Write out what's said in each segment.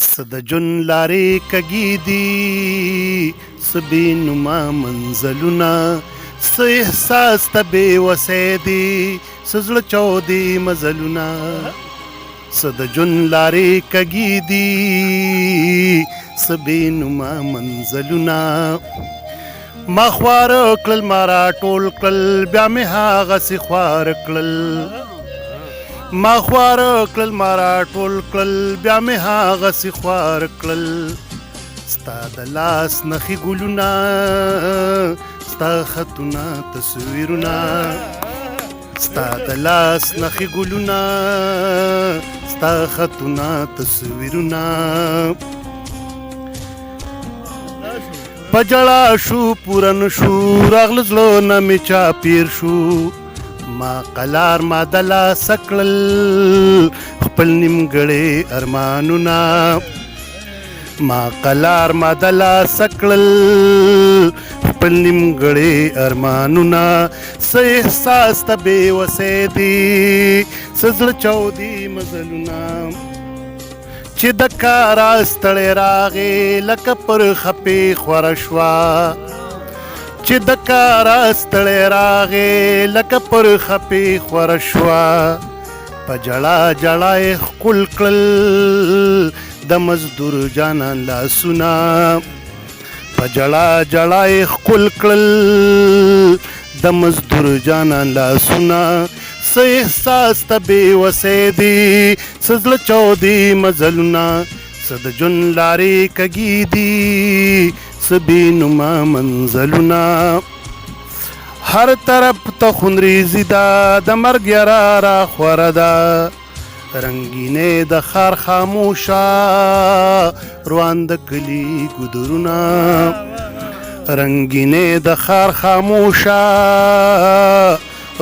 څه د ژوند لارې کږې دي، څه بې نوما منزلونه، څه احساس ته بې وسی دي، څه زړه چاودې مزلونه. څه د ژوند لارې کږې دي، څه بې نوما منزلونه. ما خواره کړل ما راټول کړل، بیا مې هغسې خواره کړل. ما خواره کړل ما راټول کړل، بیا مې هغسې خواره کړل. ستا د لاس نښې ګلونه، ستا خطونه تصویرونه، ستا د لاس نښې ګلونه، ستا خطونه تصویرونه. په ژړا شو پوره نه شو، راغله زړه نه مې چا پیر شو. ما قلار ما د لاسه کړل خپل نیمګړي ارمانونه. ما قلار ما د لاسه کړل خپل نیمګړي ارمانونه. څه احساس ته بې وسی دي، څه زړه چاودې مزلونه. چې د کاره ستړی راغې لکه پر خپې خوره شوه، چې د کاره ستړی راغې لکه پر خپې خوره شوه. په ژړا ژړا یې ښکل کړل د مزدور جانان لاسونه. په ژړا ژړا یې ښکل کړل د مزدور جانان لاسونه. څه احساس ته بې وسی دي، څه زړه چاودې مزلونه. څه د ژوند لارې کږې دي، څه بې نوما منزلونه. هر طرف ته خونریزي ده، د مرګ یاره راخوره ده. رنګینې د ښار خاموشه، روان د کلي ګودرونه. رنګینې د ښار خاموشه،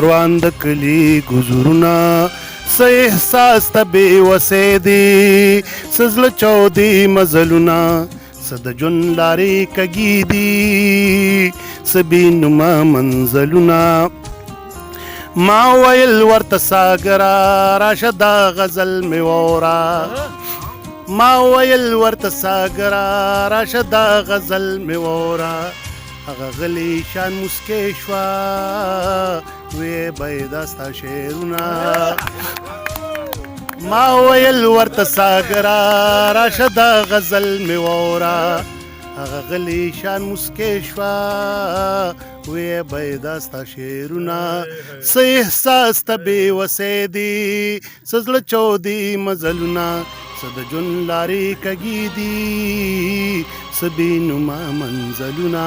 روان د کلي ګودرونه. څه احساس ته بې وسی دي، څه زړه چاودې مزلونه. څه د ژوند لارې کږې دي، څه بې نوما منزلونه. ما ویل ورته ساګره راشه دا غزل مې واوره. ما ویل ورته ساګره راشه دا غزل مې واوره. هغه غلی شان مسکۍ شوه، وی به دا ستا شعرونه. ما ویل ورته ساګره راشه دا غزل مې واوره. هغه غلی شان مسکۍ شوه، وی به دا ستا شعرونه. څه احساس ته بې وسی دي، څه زړه چاودې مزلونه. څه د ژوند لارې کږې دي، څه بې نوما منزلونه.